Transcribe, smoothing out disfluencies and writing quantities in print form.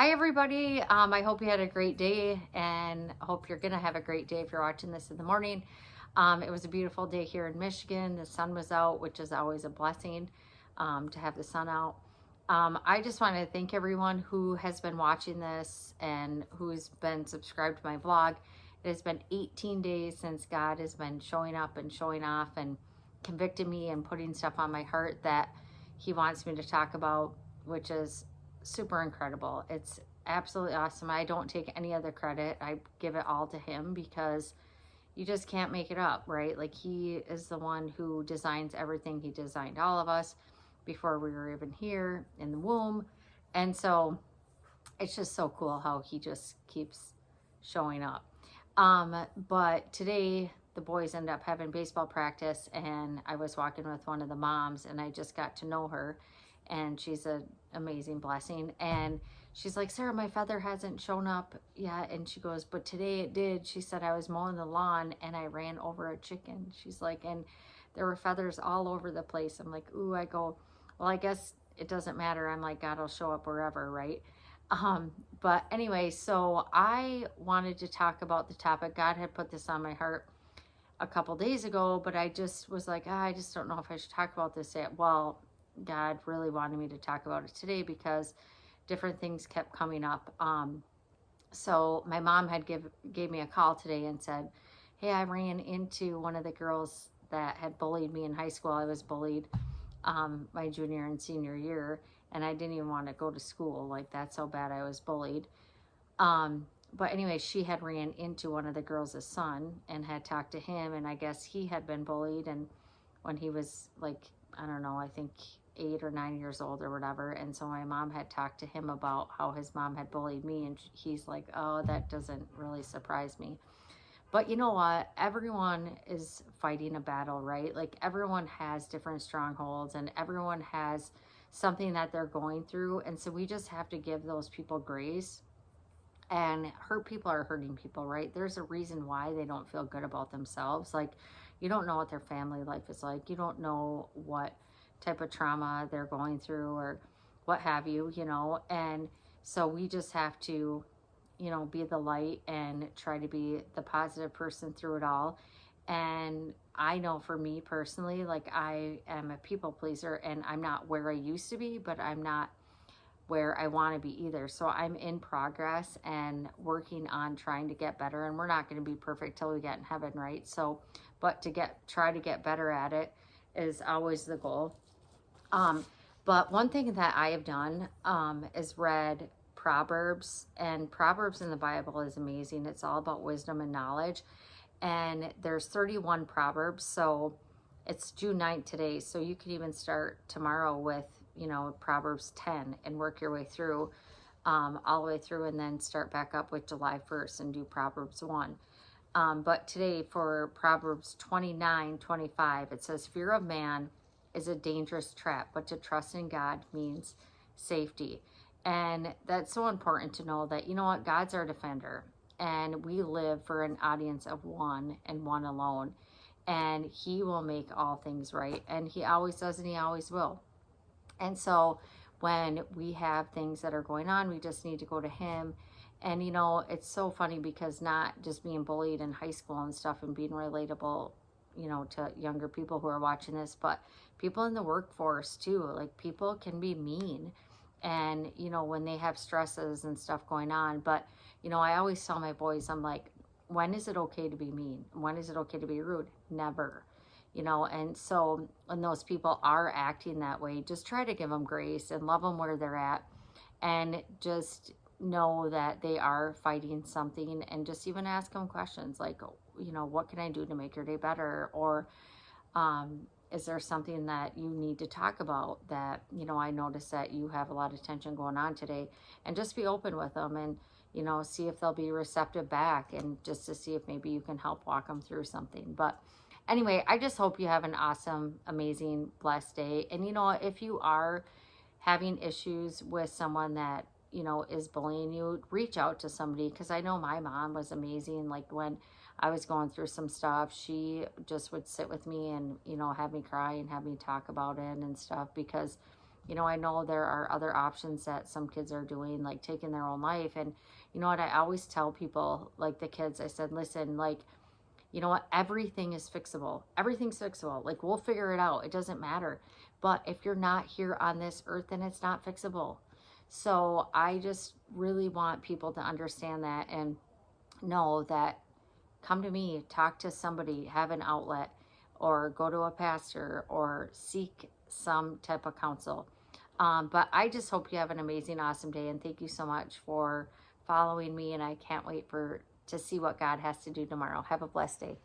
Hi, everybody. I hope you had a great day and hope you're going to have a great day if you're watching this in the morning. It was a beautiful day here in Michigan. The sun was out, which is always a blessing to have the sun out. I just want to thank everyone who has been watching this and who's been subscribed to my vlog. It has been 18 days since God has been showing up and showing off and convicting me and putting stuff on my heart that He wants me to talk about, which is super incredible. It's absolutely awesome. I don't take any other credit. I give it all to Him because you just can't make it up, right? Like, He is the one who designs everything. He designed all of us before we were even here in the womb. And so it's just so cool how He just keeps showing up. But today the boys end up having baseball practice, and I was walking with one of the moms, and I just got to know her, and she's an amazing blessing. And she's like, Sarah, my feather hasn't shown up yet. And she goes, but today it did. She said, I was mowing the lawn and I ran over a chicken. She's like, and there were feathers all over the place. I'm like, ooh. I go, well, I guess it doesn't matter. I'm like, God will show up wherever, right? But anyway, so I wanted to talk about the topic. God had put this on my heart a couple days ago, but I just was like, I just don't know if I should talk about this yet. Well, God really wanted me to talk about it today because different things kept coming up. So my mom had gave me a call today and said, hey, I ran into one of the girls that had bullied me in high school. I was bullied my junior and senior year, and I didn't even want to go to school. Like, that's how bad I was bullied. But anyway, she had ran into one of the girls' son and had talked to him, and I guess he had been bullied, and when he was like, I don't know, I think 8 or 9 years old or whatever. And so my mom had talked to him about how his mom had bullied me, and he's like, oh, that doesn't really surprise me. But you know what? Everyone is fighting a battle, right? Like, everyone has different strongholds and everyone has something that they're going through. And so we just have to give those people grace. And hurt people are hurting people, right? There's a reason why they don't feel good about themselves. Like, you don't know what their family life is like. You don't know what type of trauma they're going through or what have you. And so we just have to, be the light and try to be the positive person through it all. And I know for me personally, like, I am a people pleaser and I'm not where I used to be, but I'm not where I want to be either. So I'm in progress and working on trying to get better. And we're not going to be perfect till we get in heaven, right? So, but try to get better at it is always the goal. But one thing that I have done is read Proverbs, and Proverbs in the Bible is amazing. It's all about wisdom and knowledge. And there's 31 Proverbs. So it's June 9th today. So you could even start tomorrow with, Proverbs 10 and work your way through, all the way through, and then start back up with July 1st and do Proverbs 1. But today for Proverbs 29:25, it says, fear of man is a dangerous trap, but to trust in God means safety. And that's so important to know that, you know what, God's our defender. And we live for an audience of one and one alone. And He will make all things right. And He always does, and He always will. And so when we have things that are going on, we just need to go to Him. And, it's so funny because not just being bullied in high school and stuff and being relatable, to younger people who are watching this, but people in the workforce too. Like, people can be mean and, when they have stresses and stuff going on. But, I always tell my boys, I'm like, when is it okay to be mean? When is it okay to be rude? Never. And so when those people are acting that way, just try to give them grace and love them where they're at, and just know that they are fighting something, and just even ask them questions like, what can I do to make your day better? Or is there something that you need to talk about that, I noticed that you have a lot of tension going on today, and just be open with them and, see if they'll be receptive back, and just to see if maybe you can help walk them through something. But anyway, I just hope you have an awesome, amazing, blessed day. And, if you are having issues with someone that, is bullying you, reach out to somebody. Because I know my mom was amazing. Like, when I was going through some stuff, she just would sit with me and, have me cry and have me talk about it and stuff, because You know, I know there are other options that some kids are doing, like taking their own life. And you know what? I always tell people, like the kids, I said, listen, like, you know what? Everything is fixable. Everything's fixable. Like, we'll figure it out. It doesn't matter. But if you're not here on this earth, then it's not fixable. So I just really want people to understand that and know that come to me, talk to somebody, have an outlet, or go to a pastor or seek some type of counsel. But I just hope you have an amazing, awesome day. And thank you so much for following me. And I can't wait to see what God has to do tomorrow. Have a blessed day.